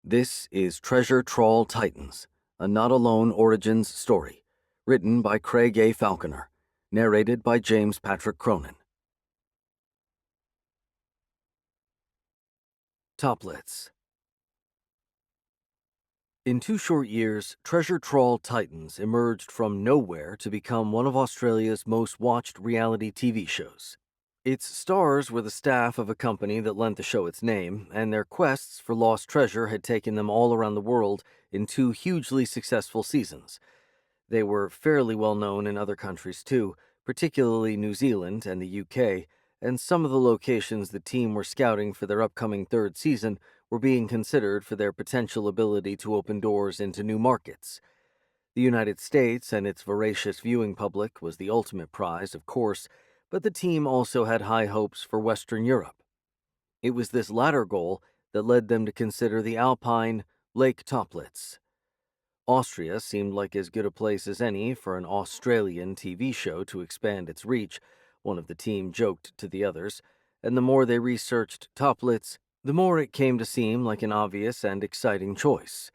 This is Treasure Trawl Titans, a Not Alone Origins story, written by Craig A. Falconer, narrated by James Patrick Cronin. Toplitz. In 2 short years, Treasure Trawl Titans emerged from nowhere to become one of Australia's most watched reality TV shows. Its stars were the staff of a company that lent the show its name, and their quests for lost treasure had taken them all around the world in 2 hugely successful seasons. They were fairly well known in other countries too, particularly New Zealand and the UK, and some of the locations the team were scouting for their upcoming 3rd season were being considered for their potential ability to open doors into new markets. The United States and its voracious viewing public was the ultimate prize, of course, but the team also had high hopes for Western Europe. It was this latter goal that led them to consider the Alpine Lake Toplitz. Austria seemed like as good a place as any for an Australian TV show to expand its reach, one of the team joked to the others, and the more they researched Toplitz, the more it came to seem like an obvious and exciting choice.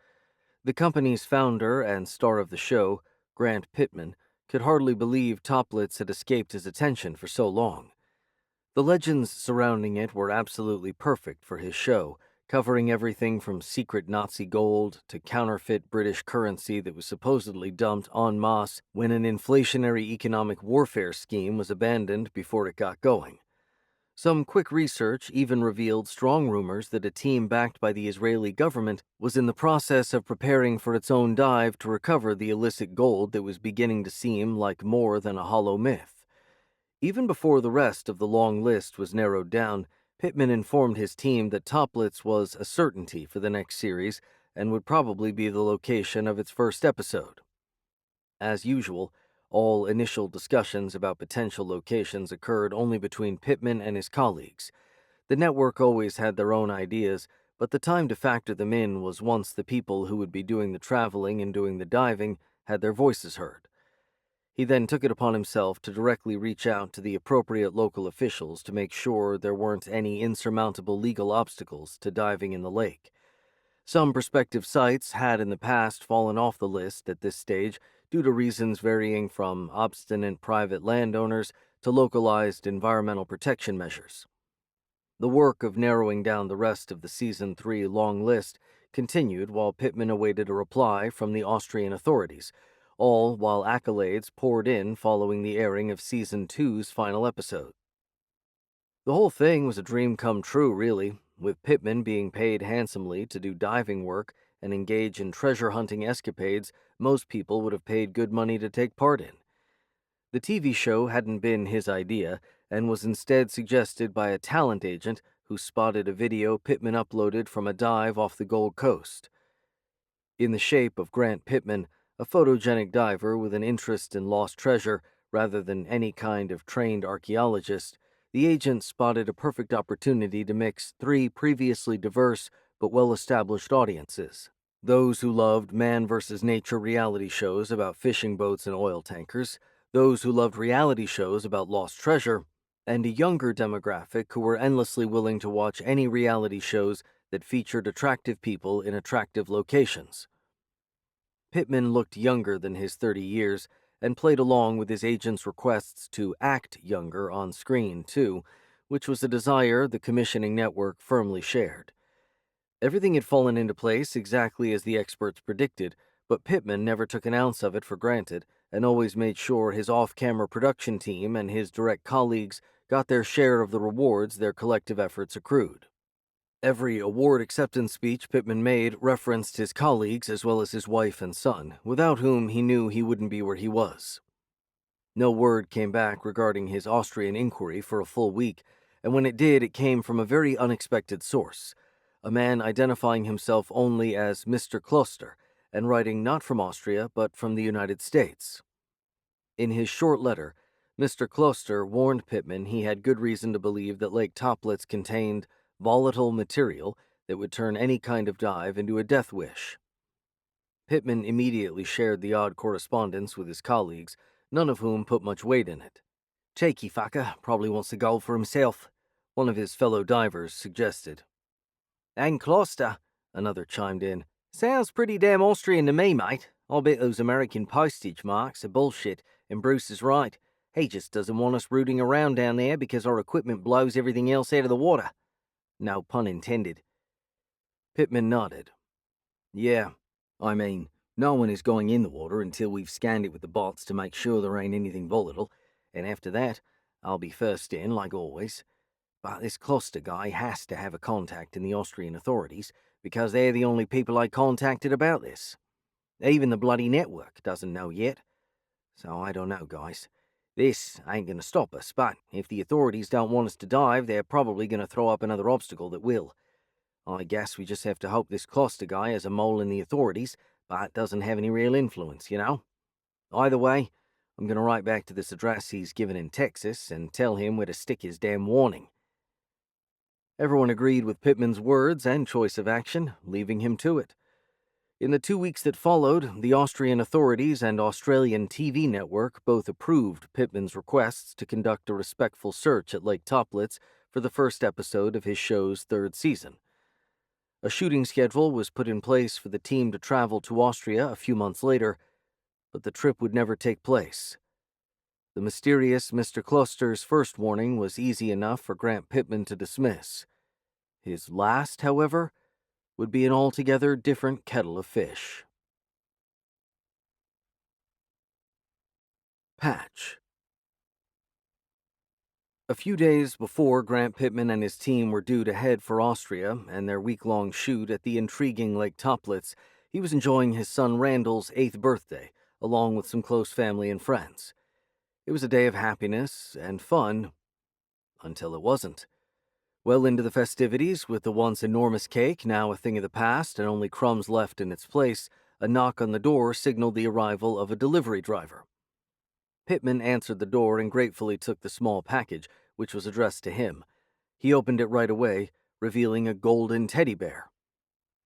The company's founder and star of the show, Grant Pittman, could hardly believe Toplitz had escaped his attention for so long. The legends surrounding it were absolutely perfect for his show, covering everything from secret Nazi gold to counterfeit British currency that was supposedly dumped en masse when an inflationary economic warfare scheme was abandoned before it got going. Some quick research even revealed strong rumors that a team backed by the Israeli government was in the process of preparing for its own dive to recover the illicit gold that was beginning to seem like more than a hollow myth. Even before the rest of the long list was narrowed down, Pittman informed his team that Toplitz was a certainty for the next series and would probably be the location of its first episode. As usual, all initial discussions about potential locations occurred only between Pittman and his colleagues. The network always had their own ideas, but the time to factor them in was once the people who would be doing the traveling and doing the diving had their voices heard. He then took it upon himself to directly reach out to the appropriate local officials to make sure there weren't any insurmountable legal obstacles to diving in the lake. Some prospective sites had in the past fallen off the list at this stage due to reasons varying from obstinate private landowners to localized environmental protection measures. The work of narrowing down the rest of the Season 3 long list continued while Pittman awaited a reply from the Austrian authorities, all while accolades poured in following the airing of Season 2's final episode. The whole thing was a dream come true, really, with Pittman being paid handsomely to do diving work and engage in treasure-hunting escapades most people would have paid good money to take part in. The TV show hadn't been his idea and was instead suggested by a talent agent who spotted a video Pittman uploaded from a dive off the Gold Coast. In the shape of Grant Pittman, a photogenic diver with an interest in lost treasure rather than any kind of trained archaeologist, the agent spotted a perfect opportunity to mix 3 previously diverse but well-established audiences. Those who loved man versus nature reality shows about fishing boats and oil tankers, those who loved reality shows about lost treasure, and a younger demographic who were endlessly willing to watch any reality shows that featured attractive people in attractive locations. Pittman looked younger than his 30 years and played along with his agent's requests to act younger on screen, too, which was a desire the commissioning network firmly shared. Everything had fallen into place exactly as the experts predicted, but Pittman never took an ounce of it for granted and always made sure his off-camera production team and his direct colleagues got their share of the rewards their collective efforts accrued. Every award acceptance speech Pittman made referenced his colleagues as well as his wife and son, without whom he knew he wouldn't be where he was. No word came back regarding his Austrian inquiry for a full week, and when it did, it came from a very unexpected source, a man identifying himself only as Mr. Kloster and writing not from Austria but from the United States. In his short letter, Mr. Kloster warned Pittman he had good reason to believe that Lake Toplitz contained volatile material that would turn any kind of dive into a death wish. Pittman immediately shared the odd correspondence with his colleagues, none of whom put much weight in it. "Cheeky fucker, probably wants the gold for himself," one of his fellow divers suggested. "And Kloster," Another chimed in. Sounds pretty damn Austrian to me, mate. I'll bet those American postage marks are bullshit, and Bruce is right. He just doesn't want us rooting around down there because our equipment blows everything else out of the water. No pun intended. Pittman nodded. Yeah, I mean, no one is going in the water until we've scanned it with the bots to make sure there ain't anything volatile, and after that, I'll be first in, like always. But this Kloster guy has to have a contact in the Austrian authorities, because they're the only people I contacted about this. Even the bloody network doesn't know yet. So I don't know, guys. This ain't gonna stop us, but if the authorities don't want us to dive, they're probably gonna throw up another obstacle that will. I guess we just have to hope this Kloster guy is a mole in the authorities, but doesn't have any real influence, you know? Either way, I'm gonna write back to this address he's given in Texas and tell him where to stick his damn warning. Everyone agreed with Pittman's words and choice of action, leaving him to it. In the 2 weeks that followed, the Austrian authorities and Australian TV network both approved Pittman's requests to conduct a respectful search at Lake Toplitz for the first episode of his show's third season. A shooting schedule was put in place for the team to travel to Austria a few months later, but the trip would never take place. The mysterious Mr. Kloster's first warning was easy enough for Grant Pittman to dismiss. His last, however, would be an altogether different kettle of fish. Patch. A few days before Grant Pittman and his team were due to head for Austria and their week-long shoot at the intriguing Lake Toplitz, he was enjoying his son Randall's 8th birthday, along with some close family and friends. It was a day of happiness and fun, until it wasn't. Well into the festivities, with the once enormous cake now a thing of the past and only crumbs left in its place, a knock on the door signaled the arrival of a delivery driver. Pittman answered the door and gratefully took the small package, which was addressed to him. He opened it right away, revealing a golden teddy bear.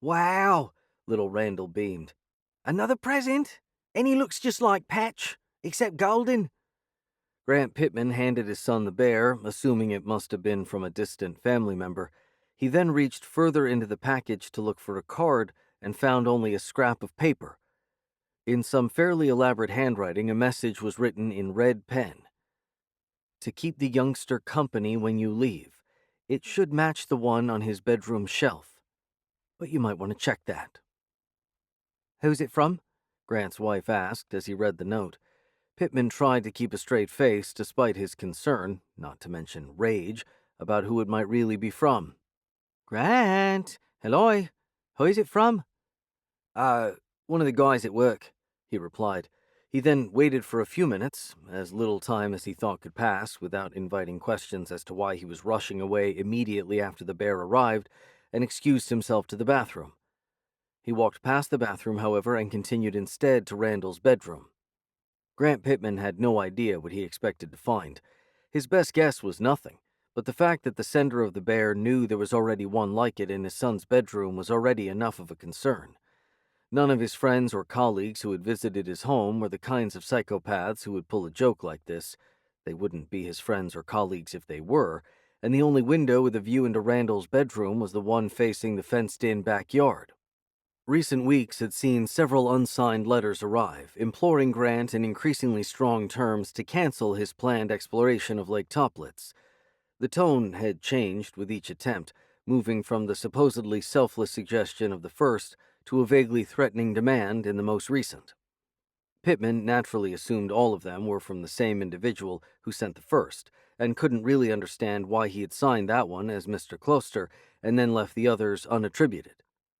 Wow! Little Randall beamed. Another present? And he looks just like Patch, except golden? Grant Pittman handed his son the bear, assuming it must have been from a distant family member. He then reached further into the package to look for a card and found only a scrap of paper. In some fairly elaborate handwriting, a message was written in red pen. To keep the youngster company when you leave. It should match the one on his bedroom shelf. But you might want to check that. Who's it from? Grant's wife asked as he read the note. Pittman tried to keep a straight face despite his concern, not to mention rage, about who it might really be from. Grant, hello, who is it from? One of the guys at work, he replied. He then waited for a few minutes, as little time as he thought could pass, without inviting questions as to why he was rushing away immediately after the bear arrived, and excused himself to the bathroom. He walked past the bathroom, however, and continued instead to Randall's bedroom. Grant Pittman had no idea what he expected to find. His best guess was nothing, but the fact that the sender of the bear knew there was already one like it in his son's bedroom was already enough of a concern. None of his friends or colleagues who had visited his home were the kinds of psychopaths who would pull a joke like this. They wouldn't be his friends or colleagues if they were, and the only window with a view into Randall's bedroom was the one facing the fenced-in backyard. Recent weeks had seen several unsigned letters arrive, imploring Grant in increasingly strong terms to cancel his planned exploration of Lake Toplitz. The tone had changed with each attempt, moving from the supposedly selfless suggestion of the first to a vaguely threatening demand in the most recent. Pittman naturally assumed all of them were from the same individual who sent the first, and couldn't really understand why he had signed that one as Mr. Kloster and then left the others unattributed.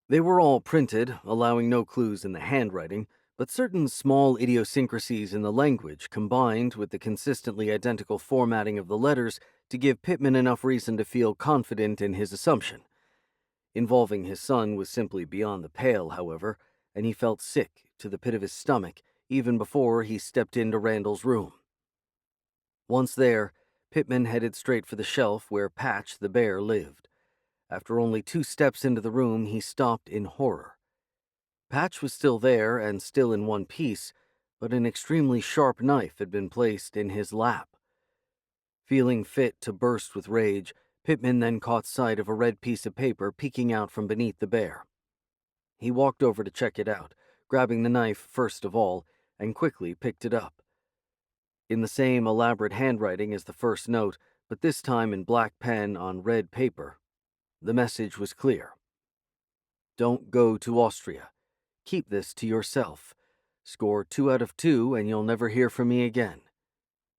They were all printed, allowing no clues in the handwriting, but certain small idiosyncrasies in the language combined with the consistently identical formatting of the letters to give Pittman enough reason to feel confident in his assumption. Involving his son was simply beyond the pale, however, and he felt sick to the pit of his stomach even before he stepped into Randall's room. Once there, Pittman headed straight for the shelf where Patch the bear lived. After only 2 steps into the room, he stopped in horror. Patch was still there and still in one piece, but an extremely sharp knife had been placed in his lap. Feeling fit to burst with rage, Pittman then caught sight of a red piece of paper peeking out from beneath the bear. He walked over to check it out, grabbing the knife first of all, and quickly picked it up. In the same elaborate handwriting as the first note, but this time in black pen on red paper, the message was clear. Don't go to Austria. Keep this to yourself. Score 2 out of 2 and you'll never hear from me again.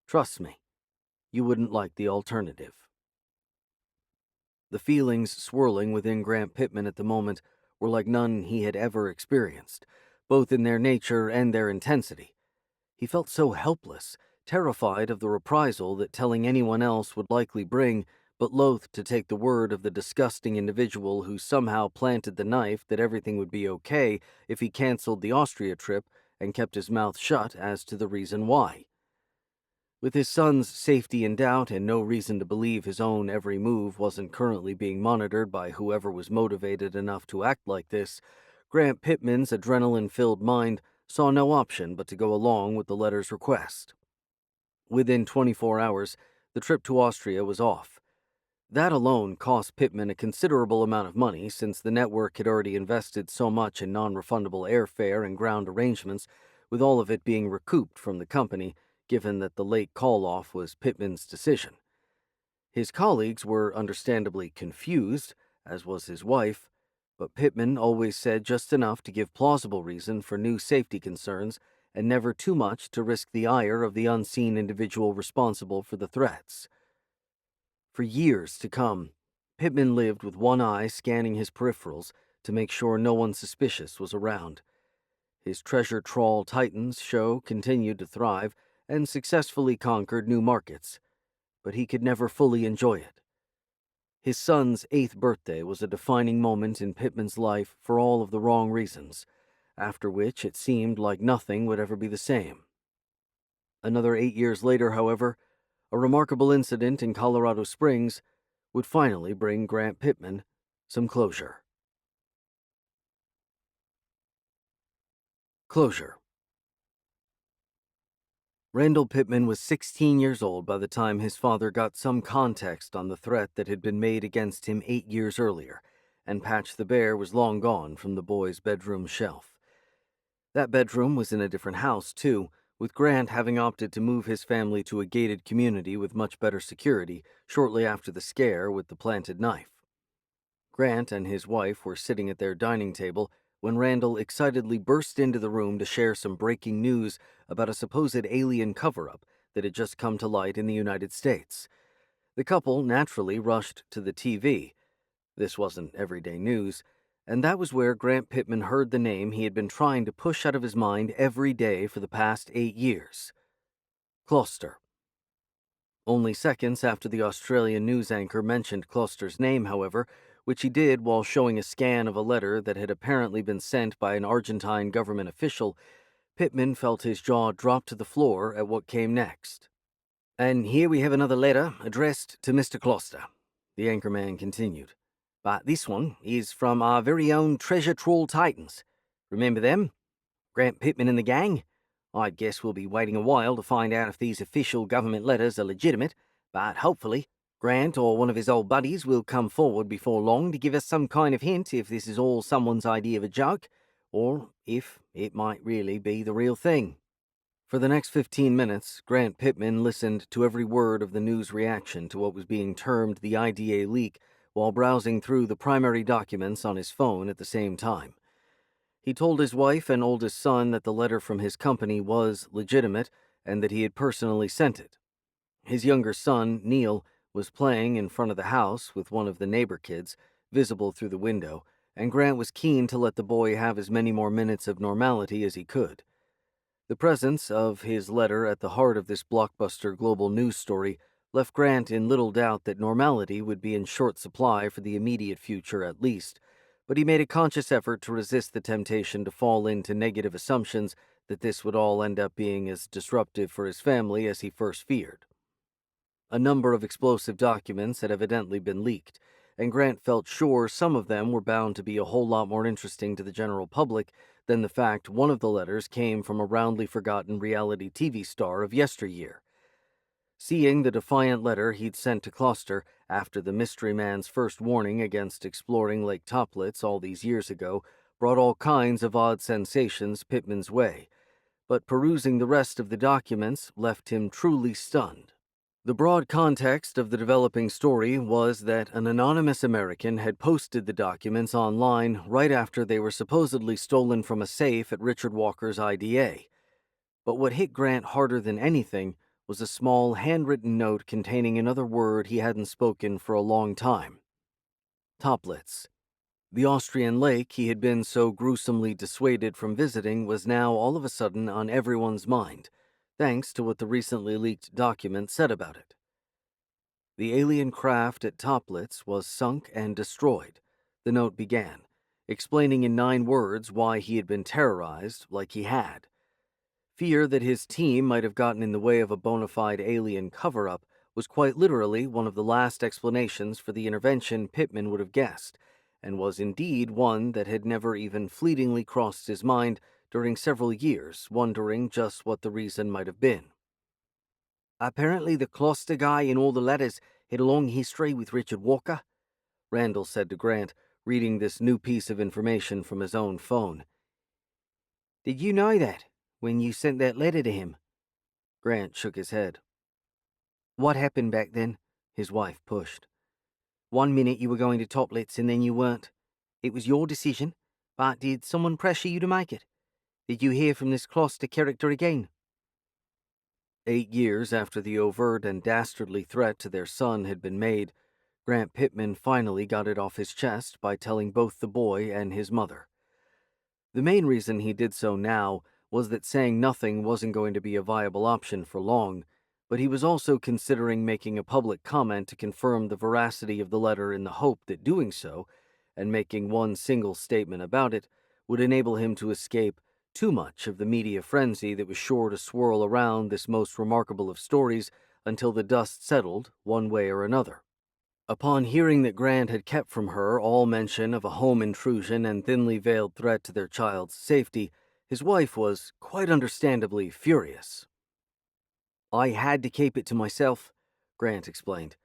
Trust me, you wouldn't like the alternative. The feelings swirling within Grant Pittman at the moment were like none he had ever experienced, both in their nature and their intensity. He felt so helpless, terrified of the reprisal that telling anyone else would likely bring, but loath to take the word of the disgusting individual who somehow planted the knife that everything would be okay if he canceled the Austria trip and kept his mouth shut as to the reason why. With his son's safety in doubt and no reason to believe his own every move wasn't currently being monitored by whoever was motivated enough to act like this, Grant Pittman's adrenaline-filled mind saw no option but to go along with the letter's request. Within 24 hours, the trip to Austria was off. That alone cost Pittman a considerable amount of money since the network had already invested so much in non-refundable airfare and ground arrangements, with all of it being recouped from the company, given that the late call-off was Pittman's decision. His colleagues were understandably confused, as was his wife, but Pittman always said just enough to give plausible reason for new safety concerns and never too much to risk the ire of the unseen individual responsible for the threats. For years to come, Pittman lived with one eye scanning his peripherals to make sure no one suspicious was around. His treasure Trawl Titans show continued to thrive and successfully conquered new markets, but he could never fully enjoy it. His son's 8th birthday was a defining moment in Pittman's life for all of the wrong reasons, after which it seemed like nothing would ever be the same. Another 8 years later, however, a remarkable incident in Colorado Springs would finally bring Grant Pittman some closure. Closure. Randall Pittman was 16 years old by the time his father got some context on the threat that had been made against him 8 years earlier, and Patch the Bear was long gone from the boy's bedroom shelf. That bedroom was in a different house, too, with Grant having opted to move his family to a gated community with much better security shortly after the scare with the planted knife. Grant and his wife were sitting at their dining table when Randall excitedly burst into the room to share some breaking news about a supposed alien cover-up that had just come to light in the United States. The couple naturally rushed to the TV. This wasn't everyday news, and that was where Grant Pittman heard the name he had been trying to push out of his mind every day for the past 8 years. Gloucester. Only seconds after the Australian news anchor mentioned Gloucester's name, however, which he did while showing a scan of a letter that had apparently been sent by an Argentine government official, Pittman felt his jaw drop to the floor at what came next. "And here we have another letter addressed to Mr. Gloucester," the anchorman continued. "But this one is from our very own Treasure Trawl Titans. Remember them? Grant Pittman and the gang? I guess we'll be waiting a while to find out if these official government letters are legitimate, but hopefully Grant or one of his old buddies will come forward before long to give us some kind of hint if this is all someone's idea of a joke, or if it might really be the real thing." For the next 15 minutes, Grant Pittman listened to every word of the news reaction to what was being termed the IDA leak while browsing through the primary documents on his phone at the same time. He told his wife and oldest son that the letter from his company was legitimate and that he had personally sent it. His younger son, Neal, was playing in front of the house with one of the neighbor kids, visible through the window, and Grant was keen to let the boy have as many more minutes of normality as he could. The presence of his letter at the heart of this blockbuster global news story left Grant in little doubt that normality would be in short supply for the immediate future at least, but he made a conscious effort to resist the temptation to fall into negative assumptions that this would all end up being as disruptive for his family as he first feared. A number of explosive documents had evidently been leaked, and Grant felt sure some of them were bound to be a whole lot more interesting to the general public than the fact one of the letters came from a roundly forgotten reality TV star of yesteryear. Seeing the defiant letter he'd sent to Gloucester after the mystery man's first warning against exploring Lake Toplitz all these years ago brought all kinds of odd sensations Pittman's way, but perusing the rest of the documents left him truly stunned. The broad context of the developing story was that an anonymous American had posted the documents online right after they were supposedly stolen from a safe at Richard Walker's IDA. But what hit Grant harder than anything was a small handwritten note containing another word he hadn't spoken for a long time. Toplitz. The Austrian lake he had been so gruesomely dissuaded from visiting was now all of a sudden on everyone's mind, thanks to what the recently leaked document said about it. The alien craft at Toplitz was sunk and destroyed, the note began, explaining in 9 words why he had been terrorized like he had. Fear that his team might have gotten in the way of a bona fide alien cover-up was quite literally one of the last explanations for the intervention Pittman would have guessed, and was indeed one that had never even fleetingly crossed his mind during several years, wondering just what the reason might have been. Apparently the Closter guy in all the letters had a long history with Richard Walker, Randall said to Grant, reading this new piece of information from his own phone. Did you know that when you sent that letter to him? Grant shook his head. What happened back then? His wife pushed. 1 minute you were going to Toplitz and then you weren't. It was your decision, but did someone pressure you to make it? Did you hear from this Closter character again? 8 years after the overt and dastardly threat to their son had been made, Grant Pittman finally got it off his chest by telling both the boy and his mother. The main reason he did so now was that saying nothing wasn't going to be a viable option for long, but he was also considering making a public comment to confirm the veracity of the letter in the hope that doing so, and making one single statement about it, would enable him to escape too much of the media frenzy that was sure to swirl around this most remarkable of stories until the dust settled one way or another. Upon hearing that Grant had kept from her all mention of a home intrusion and thinly veiled threat to their child's safety, his wife was, quite understandably, furious. I had to keep it to myself, Grant explained.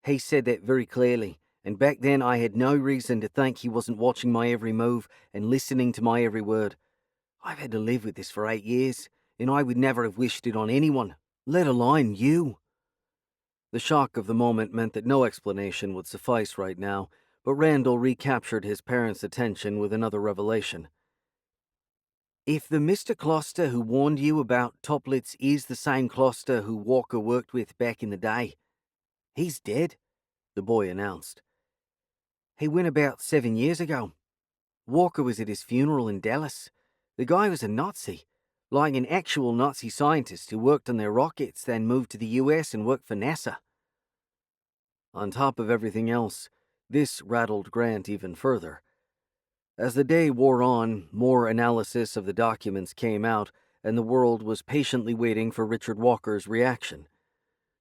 He said that very clearly, and back then I had no reason to think he wasn't watching my every move and listening to my every word. I've had to live with this for 8 years, and I would never have wished it on anyone, let alone you. The shock of the moment meant that no explanation would suffice right now, but Randall recaptured his parents' attention with another revelation. If the Mr. Closter who warned you about Toplitz is the same Closter who Walker worked with back in the day, he's dead, the boy announced. He went about 7 years ago. Walker was at his funeral in Dallas. The guy was a Nazi, like an actual Nazi scientist who worked on their rockets, then moved to the US and worked for NASA. On top of everything else, this rattled Grant even further. As the day wore on, more analysis of the documents came out, and the world was patiently waiting for Richard Walker's reaction.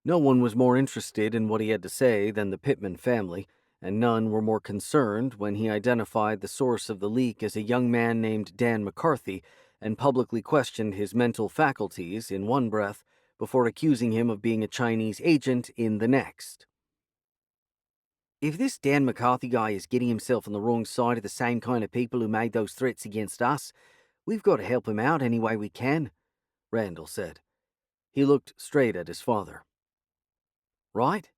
No one was more interested in what he had to say than the Pittman family, and none were more concerned when he identified the source of the leak as a young man named Dan McCarthy and publicly questioned his mental faculties in one breath before accusing him of being a Chinese agent in the next. If this Dan McCarthy guy is getting himself on the wrong side of the same kind of people who made those threats against us, we've got to help him out any way we can, Randall said. He looked straight at his father. Right?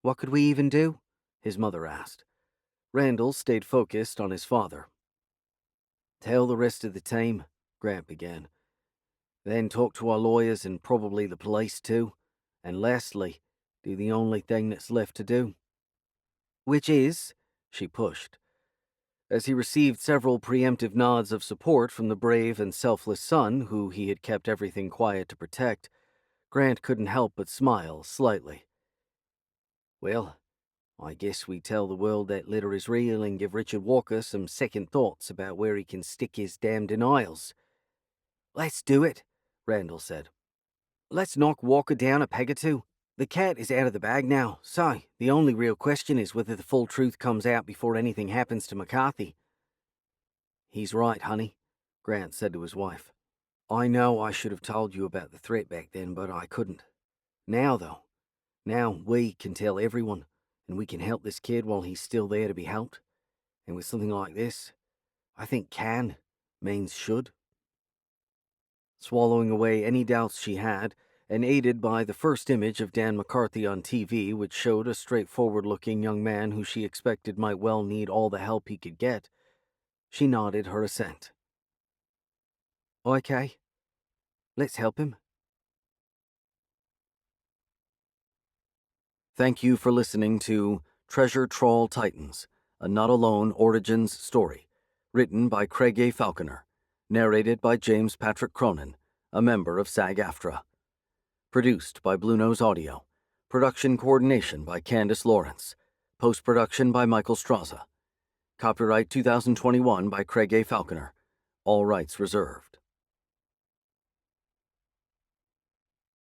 What could we even do? His mother asked. Randall stayed focused on his father. Tell the rest of the team, Grant began. Then talk to our lawyers and probably the police too. And lastly, do the only thing that's left to do. Which is, she pushed. As he received several preemptive nods of support from the brave and selfless son who he had kept everything quiet to protect, Grant couldn't help but smile slightly. Well, I guess we tell the world that letter is real and give Richard Walker some second thoughts about where he can stick his damn denials. Let's do it, Randall said. Let's knock Walker down a peg or two. The cat is out of the bag now, so the only real question is whether the full truth comes out before anything happens to McCarthy. He's right, honey, Grant said to his wife. I know I should have told you about the threat back then, but I couldn't. Now, though, we can tell everyone, and we can help this kid while he's still there to be helped. And with something like this, I think can means should. Swallowing away any doubts she had, and aided by the first image of Dan McCarthy on TV, which showed a straightforward-looking young man who she expected might well need all the help he could get, she nodded her assent. Okay, let's help him. Thank you for listening to Trawl Titans, a Not Alone Origins story, written by Craig A. Falconer, narrated by James Patrick Cronin, a member of SAG-AFTRA. Produced by Blue Nose Audio. Production coordination by Candace Lawrence. Post-production by Michael Straza. Copyright 2021 by Craig A. Falconer. All rights reserved.